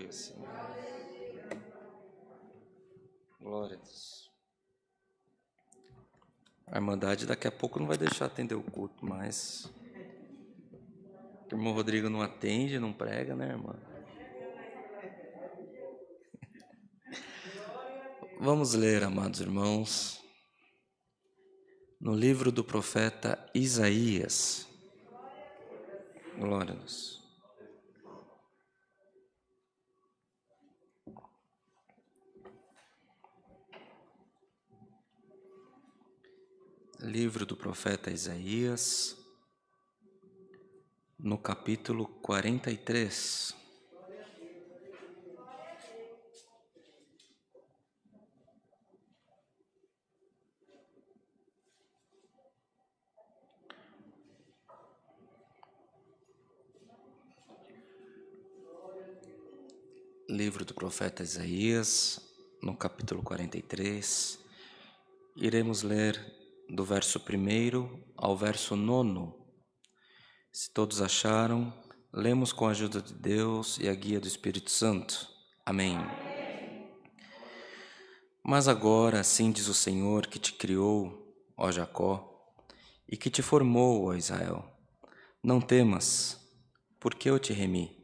Aleluia, Senhor. Glória a Deus. A Irmandade daqui a pouco não vai deixar atender o culto, mas o irmão Rodrigo não atende, não prega, né, irmã? Vamos ler, amados irmãos, no livro do profeta Isaías. Glória a Deus. Livro do profeta Isaías, no capítulo 43. Livro do profeta Isaías, no capítulo 43. Iremos ler do verso 1 ao verso 9. Se todos acharam, lemos com a ajuda de Deus e a guia do Espírito Santo. Amém. Mas agora, assim diz o Senhor que te criou, ó Jacó, e que te formou, ó Israel. Não temas, porque eu te remi.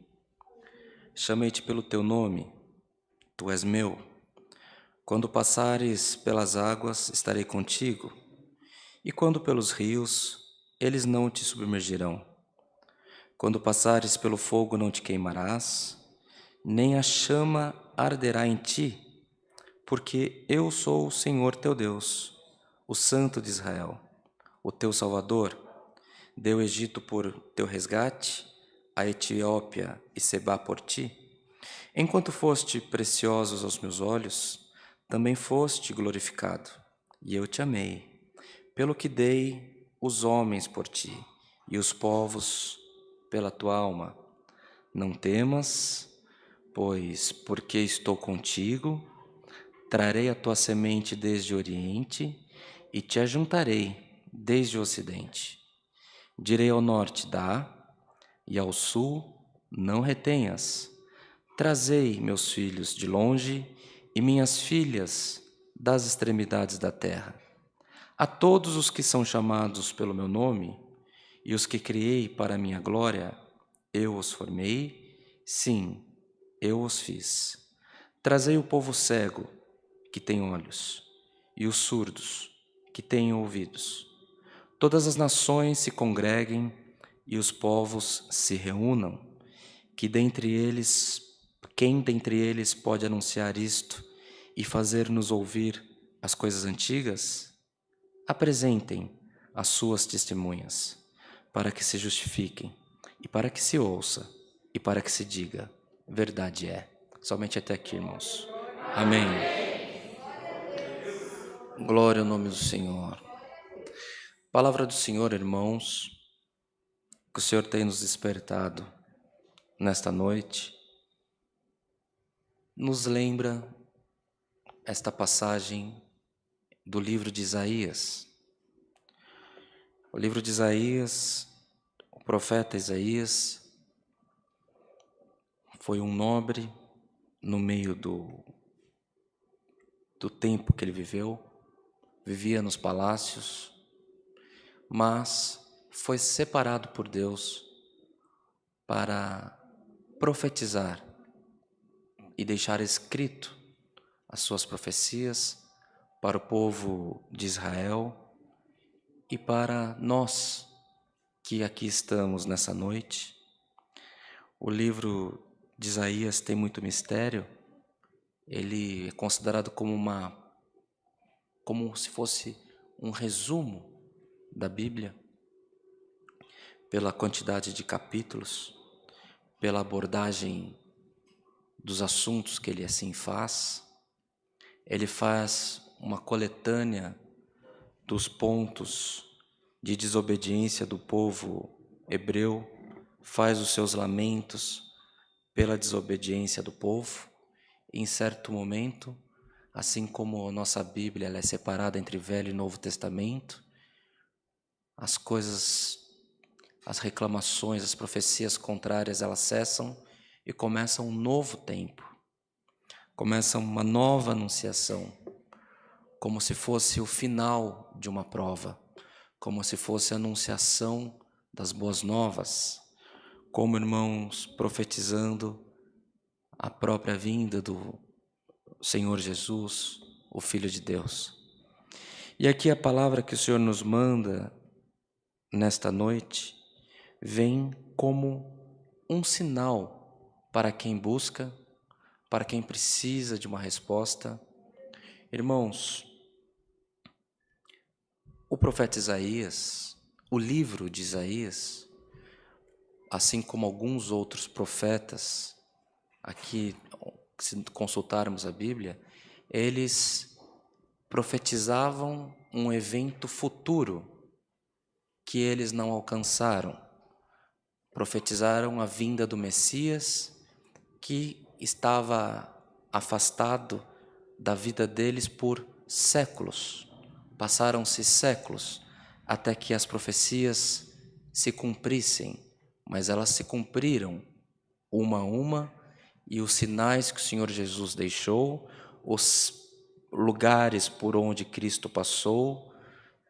Chamei-te pelo teu nome, tu és meu. Quando passares pelas águas, estarei contigo, e quando pelos rios, eles não te submergirão. Quando passares pelo fogo, não te queimarás, nem a chama arderá em ti, porque eu sou o Senhor teu Deus, o Santo de Israel, o teu Salvador. Dei o Egito por teu resgate, a Etiópia e Sebá por ti. Enquanto foste preciosos aos meus olhos, também foste glorificado, e eu te amei, pelo que dei os homens por ti, e os povos pela tua alma. Não temas, pois porque estou contigo, trarei a tua semente desde o Oriente, e te ajuntarei desde o Ocidente. Direi ao norte, dá, e ao sul, não retenhas. Trazei meus filhos de longe e minhas filhas das extremidades da terra. A todos os que são chamados pelo meu nome e os que criei para a minha glória, eu os formei, sim, eu os fiz. Trazei o povo cego, que tem olhos, e os surdos, que têm ouvidos. Todas as nações se congreguem e os povos se reúnam, quem dentre eles pode anunciar isto e fazer-nos ouvir as coisas antigas? Apresentem as suas testemunhas, para que se justifiquem, e para que se ouça, e para que se diga, verdade é. Somente até aqui, irmãos. Amém. Glória ao nome do Senhor. Palavra do Senhor, irmãos, que o Senhor tem nos despertado nesta noite, nos lembra esta passagem do livro de Isaías. O livro de Isaías, o profeta Isaías, foi um nobre no meio do tempo que ele vivia nos palácios, mas foi separado por Deus para profetizar e deixar escrito as suas profecias para o povo de Israel e para nós que aqui estamos nessa noite. O livro de Isaías tem muito mistério. Ele é considerado como se fosse um resumo da Bíblia, pela quantidade de capítulos, pela abordagem dos assuntos que ele assim faz. Ele faz uma coletânea dos pontos de desobediência do povo hebreu, faz os seus lamentos pela desobediência do povo. E em certo momento, assim como a nossa Bíblia ela é separada entre Velho e Novo Testamento, as coisas, as reclamações, as profecias contrárias, elas cessam e começa um novo tempo, começa uma nova anunciação, como se fosse o final de uma prova, como se fosse a anunciação das boas novas, como irmãos profetizando a própria vinda do Senhor Jesus, o Filho de Deus. E aqui a palavra que o Senhor nos manda nesta noite vem como um sinal para quem busca, para quem precisa de uma resposta. Irmãos, o profeta Isaías, o livro de Isaías, assim como alguns outros profetas, aqui, se consultarmos a Bíblia, eles profetizavam um evento futuro que eles não alcançaram. Profetizaram a vinda do Messias, que estava afastado da vida deles por séculos. Passaram-se séculos até que as profecias se cumprissem, mas elas se cumpriram uma a uma, e os sinais que o Senhor Jesus deixou, os lugares por onde Cristo passou,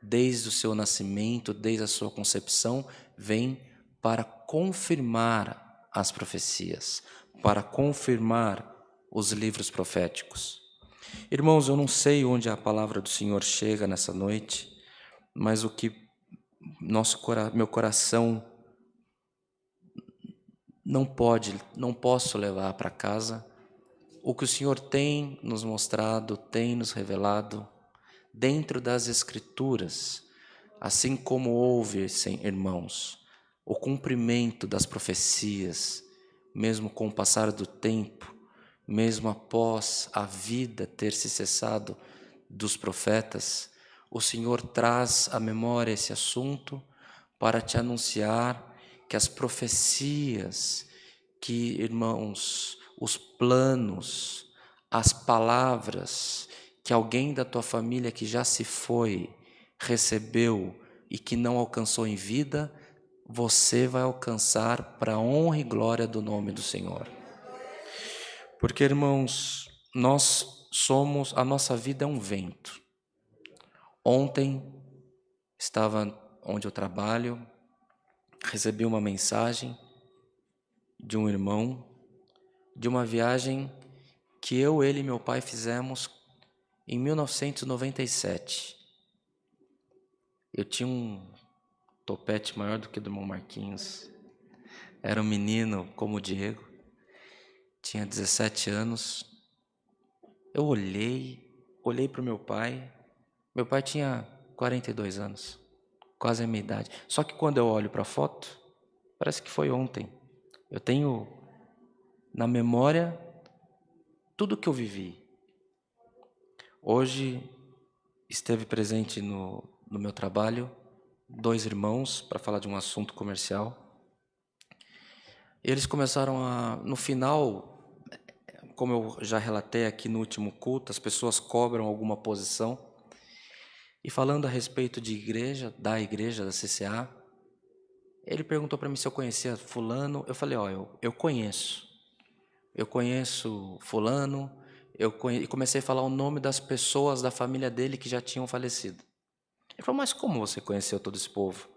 desde o seu nascimento, desde a sua concepção, vêm para confirmar as profecias, para confirmar os livros proféticos. Irmãos, eu não sei onde a palavra do Senhor chega nessa noite, mas o que meu coração não posso levar para casa, o que o Senhor tem nos mostrado, tem nos revelado dentro das Escrituras, assim como houve, irmãos, o cumprimento das profecias, mesmo com o passar do tempo, mesmo após a vida ter se cessado dos profetas, o Senhor traz à memória esse assunto para te anunciar que as profecias, que, irmãos, os planos, as palavras que alguém da tua família que já se foi recebeu e que não alcançou em vida, você vai alcançar para a honra e glória do nome do Senhor. Porque, irmãos, a nossa vida é um vento. Ontem estava onde eu trabalho, recebi uma mensagem de um irmão, de uma viagem que ele e meu pai fizemos em 1997. Eu tinha um topete maior do que o do irmão Marquinhos. Era um menino como o Diego, tinha 17 anos. Eu olhei para o meu pai. Meu pai tinha 42 anos, quase a minha idade. Só que quando eu olho para a foto, parece que foi ontem. Eu tenho na memória tudo o que eu vivi. Hoje esteve presente no meu trabalho 2 irmãos para falar de um assunto comercial. Eles começaram no final, como eu já relatei aqui no último culto, as pessoas cobram alguma posição. E falando a respeito de igreja, da CCA, ele perguntou para mim se eu conhecia fulano. Eu falei, eu conheço. Eu conheço fulano. E comecei a falar o nome das pessoas da família dele que já tinham falecido. Ele falou, mas como você conheceu todo esse povo?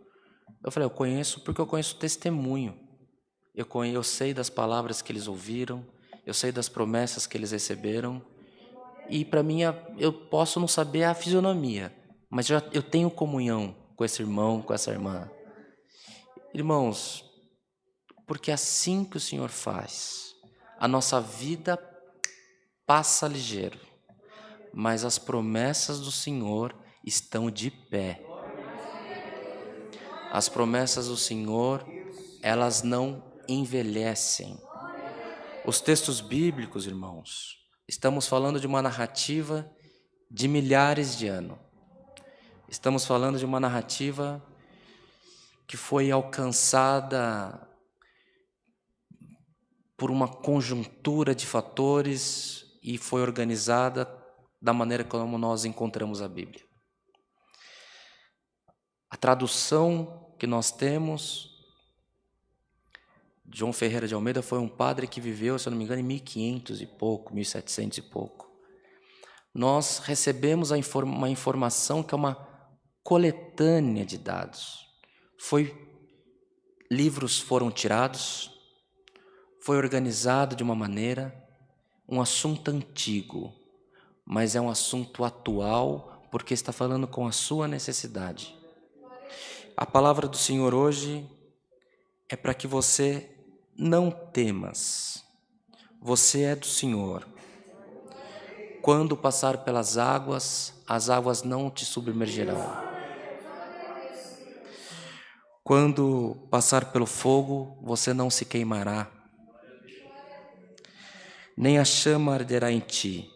Eu falei, eu conheço porque eu conheço o testemunho. Eu sei das palavras que eles ouviram, eu sei das promessas que eles receberam. E para mim, eu posso não saber a fisionomia, mas eu tenho comunhão com esse irmão, com essa irmã. Irmãos, porque assim que o Senhor faz, a nossa vida passa ligeiro, mas as promessas do Senhor estão de pé. As promessas do Senhor, elas não envelhecem. Os textos bíblicos, irmãos, estamos falando de uma narrativa de milhares de anos. Estamos falando de uma narrativa que foi alcançada por uma conjuntura de fatores e foi organizada da maneira como nós encontramos a Bíblia. A tradução que nós temos João Ferreira de Almeida foi um padre que viveu, se eu não me engano, em 1500 e pouco, 1700 e pouco. Nós recebemos uma informação que é uma coletânea de dados. Livros foram tirados, foi organizado de uma maneira, um assunto antigo, mas é um assunto atual, porque está falando com a sua necessidade. A palavra do Senhor hoje é para que você não temas. Você é do Senhor. Quando passar pelas águas, as águas não te submergirão. Quando passar pelo fogo, você não se queimará, nem a chama arderá em ti.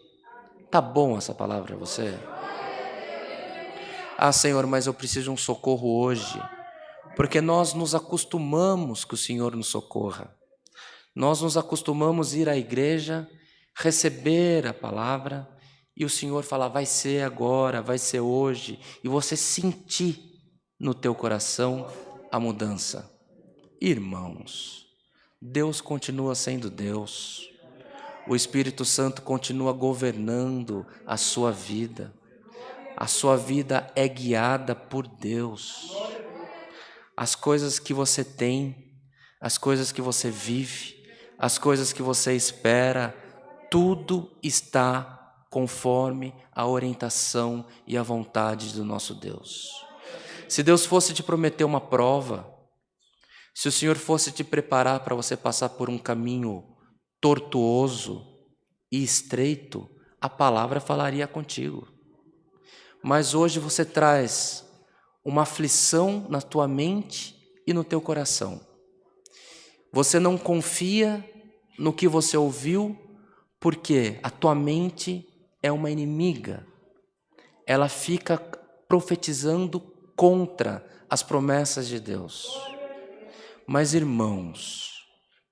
Tá bom essa palavra para você? Ah, Senhor, mas eu preciso de um socorro hoje. Porque nós nos acostumamos que o Senhor nos socorra. Nós nos acostumamos a ir à igreja, receber a palavra, e o Senhor fala, vai ser agora, vai ser hoje, e você sentir no teu coração a mudança. Irmãos, Deus continua sendo Deus. O Espírito Santo continua governando a sua vida. A sua vida é guiada por Deus. As coisas que você tem, as coisas que você vive, as coisas que você espera, tudo está conforme a orientação e a vontade do nosso Deus. Se Deus fosse te prometer uma prova, se o Senhor fosse te preparar para você passar por um caminho tortuoso e estreito, a palavra falaria contigo. Mas hoje você traz uma aflição na tua mente e no teu coração. Você não confia no que você ouviu, porque a tua mente é uma inimiga. Ela fica profetizando contra as promessas de Deus. Mas, irmãos,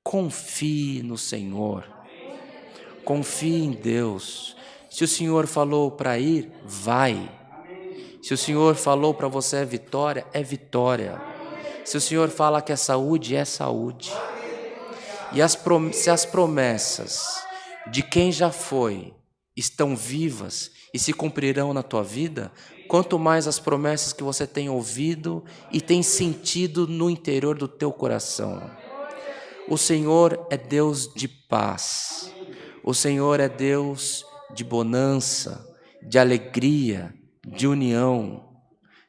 confie no Senhor. Confie em Deus. Se o Senhor falou para ir, vai. Se o Senhor falou para você é vitória, é vitória. Se o Senhor fala que é saúde, é saúde. E se as promessas de quem já foi estão vivas e se cumprirão na tua vida, quanto mais as promessas que você tem ouvido e tem sentido no interior do teu coração. O Senhor é Deus de paz. O Senhor é Deus de bonança, de alegria, de união.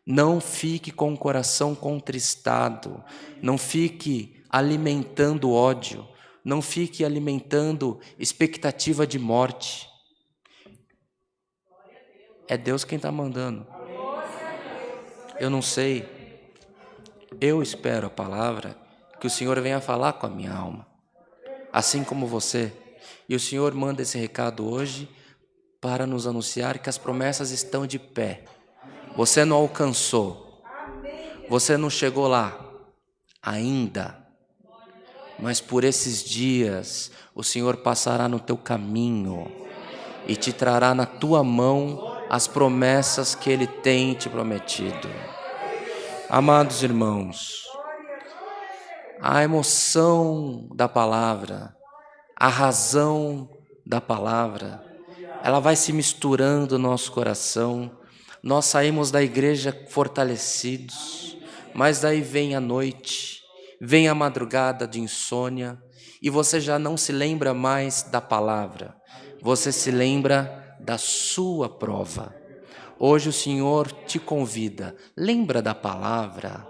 Não fique com o coração contristado, não fique alimentando ódio, não fique alimentando expectativa de morte. É Deus quem está mandando. Eu não sei, eu espero a palavra que o Senhor venha falar com a minha alma, assim como você. E o Senhor manda esse recado hoje para nos anunciar que as promessas estão de pé. Você não alcançou, você não chegou lá ainda, mas por esses dias o Senhor passará no teu caminho e te trará na tua mão as promessas que Ele tem te prometido. Amados irmãos, a emoção da palavra, a razão da palavra, ela vai se misturando no nosso coração. Nós saímos da igreja fortalecidos, mas daí vem a noite, vem a madrugada de insônia, e você já não se lembra mais da palavra, você se lembra da sua prova. Hoje o Senhor te convida, lembra da palavra.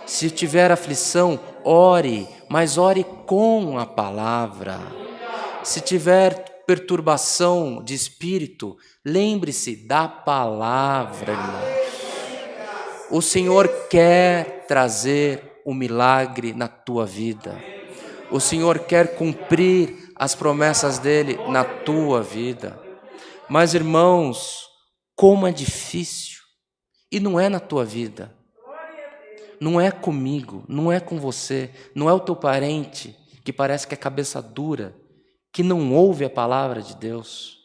Se tiver aflição, ore, mas ore com a palavra. Se tiver perturbação de espírito, lembre-se da palavra, irmãos. O Senhor quer trazer um milagre na tua vida. O Senhor quer cumprir as promessas dele na tua vida. Mas, irmãos, como é difícil. E não é na tua vida. Não é comigo, não é com você, não é o teu parente que parece que é cabeça dura, que não ouve a palavra de Deus.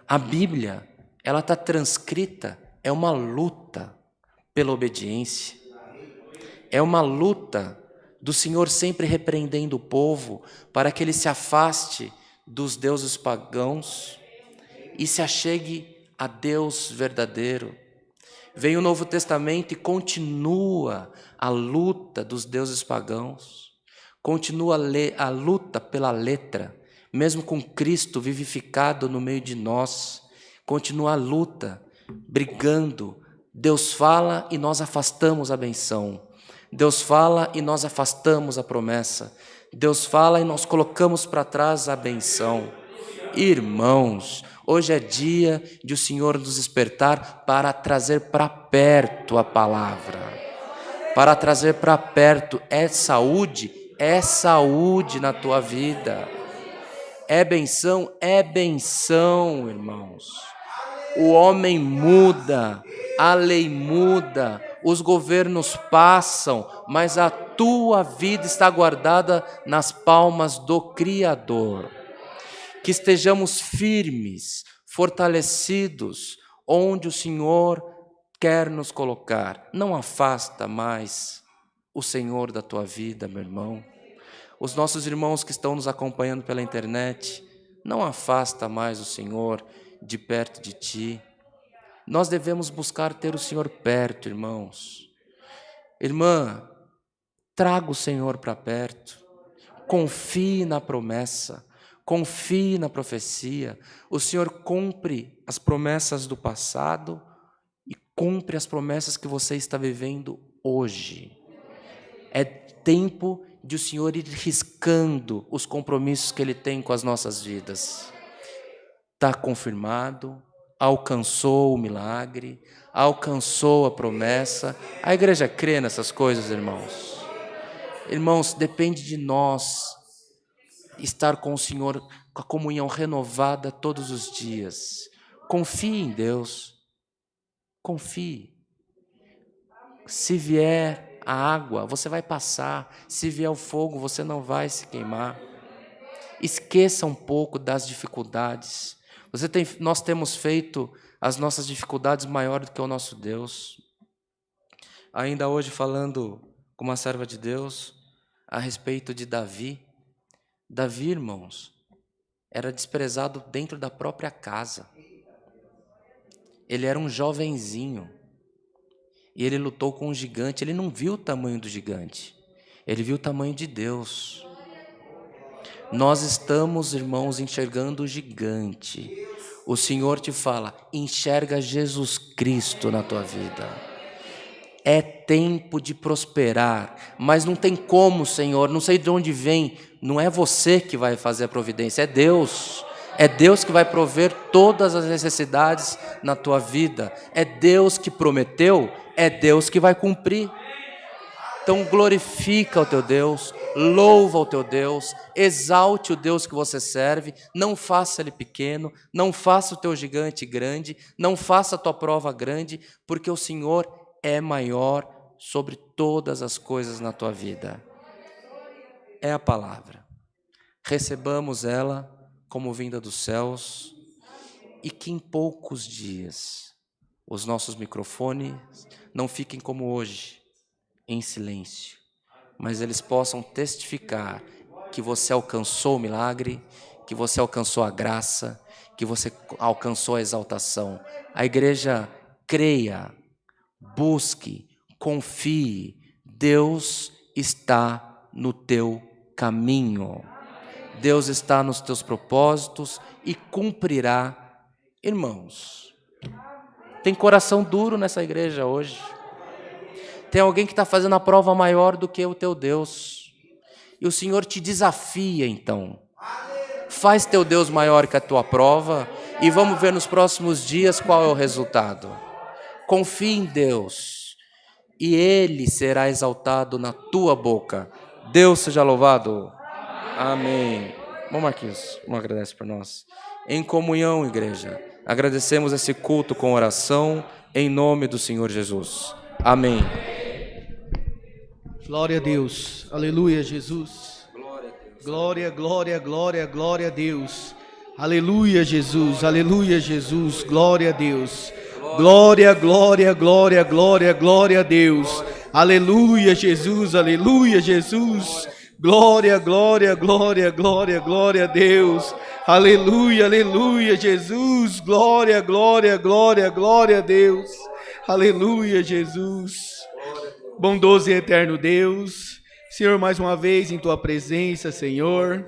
A Bíblia, ela está transcrita, é uma luta pela obediência. É uma luta do Senhor sempre repreendendo o povo para que ele se afaste dos deuses pagãos e se achegue a Deus verdadeiro. Vem o Novo Testamento e continua a luta dos deuses pagãos, continua a luta pela letra, mesmo com Cristo vivificado no meio de nós, continua a luta, brigando. Deus fala e nós afastamos a benção. Deus fala e nós afastamos a promessa. Deus fala e nós colocamos para trás a benção. Irmãos, hoje é dia de o Senhor nos despertar para trazer para perto a palavra. Para trazer para perto. É saúde na tua vida. É benção, irmãos. O homem muda, a lei muda, os governos passam, mas a tua vida está guardada nas palmas do Criador. Que estejamos firmes, fortalecidos, onde o Senhor quer nos colocar. Não afasta mais o Senhor da tua vida, meu irmão. Os nossos irmãos que estão nos acompanhando pela internet, não afasta mais o Senhor de perto de ti. Nós devemos buscar ter o Senhor perto, irmãos. Irmã, traga o Senhor para perto. Confie na promessa. Confie na profecia. O Senhor cumpre as promessas do passado e cumpre as promessas que você está vivendo hoje. É tempo de o Senhor ir riscando os compromissos que Ele tem com as nossas vidas. Está confirmado, alcançou o milagre, alcançou a promessa. A igreja crê nessas coisas, irmãos. Irmãos, depende de nós estar com o Senhor, com a comunhão renovada todos os dias. Confie em Deus. Confie. Se vier a água, você vai passar. Se vier o fogo, você não vai se queimar. Esqueça um pouco das dificuldades. Nós temos feito as nossas dificuldades maiores do que o nosso Deus. Ainda hoje falando com uma serva de Deus a respeito de Davi. Davi, irmãos, era desprezado dentro da própria casa. Ele era um jovenzinho e ele lutou com um gigante. Ele não viu o tamanho do gigante, ele viu o tamanho de Deus. Nós estamos, irmãos, enxergando o gigante. O Senhor te fala, enxerga Jesus Cristo na tua vida. É tempo de prosperar, mas não tem como, Senhor, não sei de onde vem. Não é você que vai fazer a providência, é Deus. É Deus que vai prover todas as necessidades na tua vida. É Deus que prometeu, é Deus que vai cumprir. Então glorifica o teu Deus, louva o teu Deus, exalte o Deus que você serve, não faça ele pequeno, não faça o teu gigante grande, não faça a tua prova grande, porque o Senhor é maior sobre todas as coisas na tua vida. É a palavra. Recebamos ela como vinda dos céus e que em poucos dias os nossos microfones não fiquem como hoje, em silêncio, mas eles possam testificar que você alcançou o milagre, que você alcançou a graça, que você alcançou a exaltação. A igreja creia, busque, confie, Deus está no teu caminho, Deus está nos teus propósitos e cumprirá. Irmãos, tem coração duro nessa igreja hoje. Tem alguém que está fazendo a prova maior do que o teu Deus. E o Senhor te desafia, então. Faz teu Deus maior que a tua prova e vamos ver nos próximos dias qual é o resultado. Confie em Deus e Ele será exaltado na tua boca. Deus seja louvado. Amém. Bom, Marquinhos, vamos agradecer por nós. Em comunhão, igreja, agradecemos esse culto com oração em nome do Senhor Jesus. Amém. Glória a Deus, aleluia, Jesus. Glória, glória, glória, glória a Deus. Aleluia, Jesus, aleluia, Jesus. Glória a Deus. Glória, glória, glória, glória, glória a Deus. Aleluia, Jesus, aleluia, Jesus. Glória, glória, glória, glória, glória a Deus. Aleluia, aleluia, Jesus. Glória, glória, glória, glória a Deus. Aleluia, Jesus. Bondoso e eterno Deus, Senhor, mais uma vez em Tua presença, Senhor.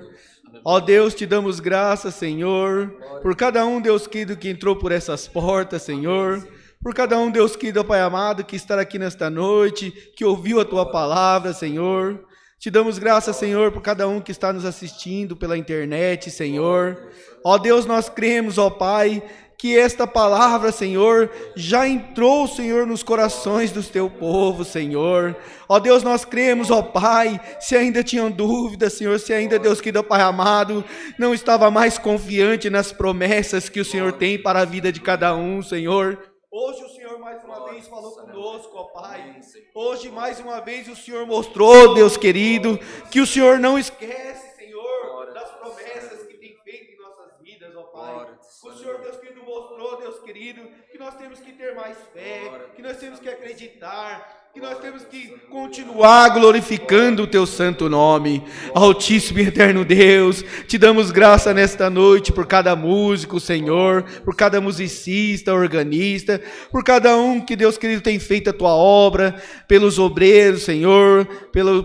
Ó Deus, te damos graças, Senhor, por cada um, Deus querido, que entrou por essas portas, Senhor. Por cada um, Deus querido, Pai amado, que está aqui nesta noite, que ouviu a Tua palavra, Senhor. Te damos graças, Senhor, por cada um que está nos assistindo pela internet, Senhor. Ó Deus, nós cremos, ó Pai, que esta palavra, Senhor, já entrou, Senhor, nos corações do teu povo, Senhor. Ó Deus, nós cremos, ó Pai, se ainda tinham dúvidas, Senhor, se ainda, Deus querido, Pai amado, não estava mais confiante nas promessas que o Senhor tem para a vida de cada um, Senhor. Hoje o Senhor mais uma vez falou conosco, ó Pai. Hoje mais uma vez o Senhor mostrou, Deus querido, que o Senhor não esquece, Senhor, das promessas que tem feito em nossas vidas, ó Pai. O Senhor, Deus querido, mostrou, Deus querido, que nós temos que ter mais fé, que nós temos que acreditar, que nós temos que continuar glorificando o Teu santo nome. Altíssimo e eterno Deus, te damos graça nesta noite por cada músico, Senhor, por cada musicista, organista, por cada um que, Deus querido, tem feito a Tua obra, pelos obreiros, Senhor, pelas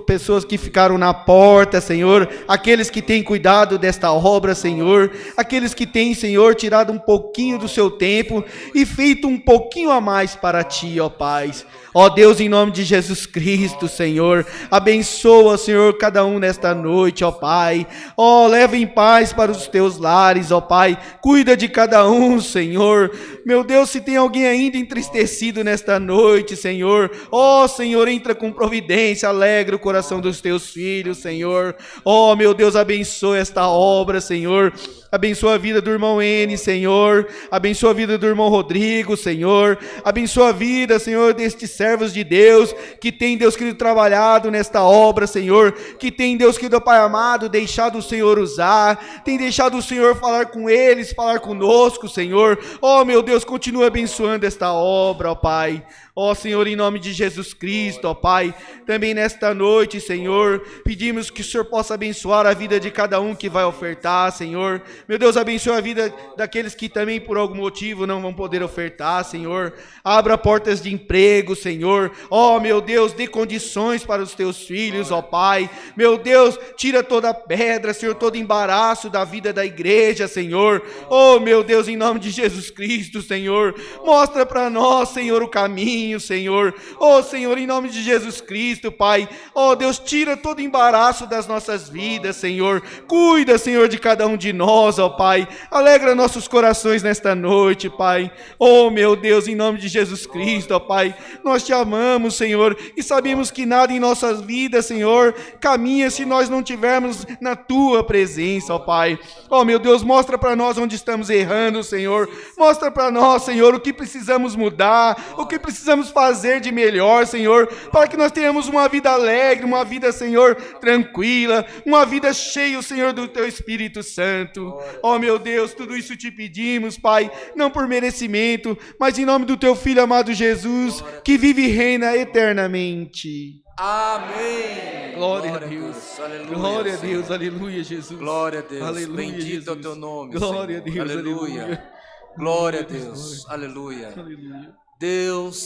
pessoas que ficaram na porta, Senhor, aqueles que têm cuidado desta obra, Senhor, aqueles que têm, Senhor, tirado um pouquinho do seu tempo e feito um pouquinho a mais para Ti, ó Pai. Ó Deus, em nome de Jesus Cristo, Senhor, abençoa, Senhor, cada um nesta noite, ó Pai. Ó, leva em paz para os teus lares, ó Pai. Cuida de cada um, Senhor. Meu Deus, se tem alguém ainda entristecido nesta noite, Senhor, ó Senhor, entra com providência, alegra o coração dos teus filhos, Senhor. Ó, meu Deus, abençoa esta obra, Senhor. Abençoa a vida do irmão N, Senhor. Abençoa a vida do irmão Rodrigo, Senhor. Abençoa a vida, Senhor, destes servos de Deus que tem, Deus querido, trabalhado nesta obra, Senhor. Que tem, Deus querido, Pai amado, deixado o Senhor usar. Tem deixado o Senhor falar com eles, falar conosco, Senhor. Ó, meu Deus, continua abençoando esta obra, ó Pai. Ó Senhor, em nome de Jesus Cristo, ó Pai, também nesta noite, Senhor, pedimos que o Senhor possa abençoar a vida de cada um que vai ofertar, Senhor. Meu Deus, abençoa a vida daqueles que também por algum motivo não vão poder ofertar, Senhor. Abra portas de emprego, Senhor. Ó, meu Deus, dê condições para os teus filhos, ó Pai. Meu Deus, tira toda pedra, Senhor, todo embaraço da vida da igreja, Senhor. Ó, meu Deus, em nome de Jesus Cristo, Senhor, mostra para nós, Senhor, o caminho, Senhor. Oh, Senhor, em nome de Jesus Cristo, Pai. Oh, Deus, tira todo embaraço das nossas vidas, Senhor. Cuida, Senhor, de cada um de nós, ó Pai. Alegra nossos corações nesta noite, Pai. Oh, meu Deus, em nome de Jesus Cristo, ó Pai. Nós te amamos, Senhor, e sabemos que nada em nossas vidas, Senhor, caminha se nós não tivermos na Tua presença, ó Pai. Oh, meu Deus, mostra para nós onde estamos errando, Senhor. Mostra para nós, Senhor, o que precisamos mudar, o que precisamos fazer de melhor, Senhor, para que nós tenhamos uma vida alegre, uma vida, Senhor, tranquila, uma vida cheia, Senhor, do Teu Espírito Santo. Oh, meu Deus, tudo isso te pedimos, Pai, não por merecimento, mas em nome do Teu Filho amado Jesus, que vive e reina eternamente. Amém. Glória a Deus. Aleluia, glória a Deus. Senhor. Aleluia, Jesus. Glória a Deus. Aleluia, Bendito Jesus. é o Teu nome, Glória Senhor. a Deus. Aleluia. Aleluia. Glória a Deus. Aleluia. Aleluia. Deus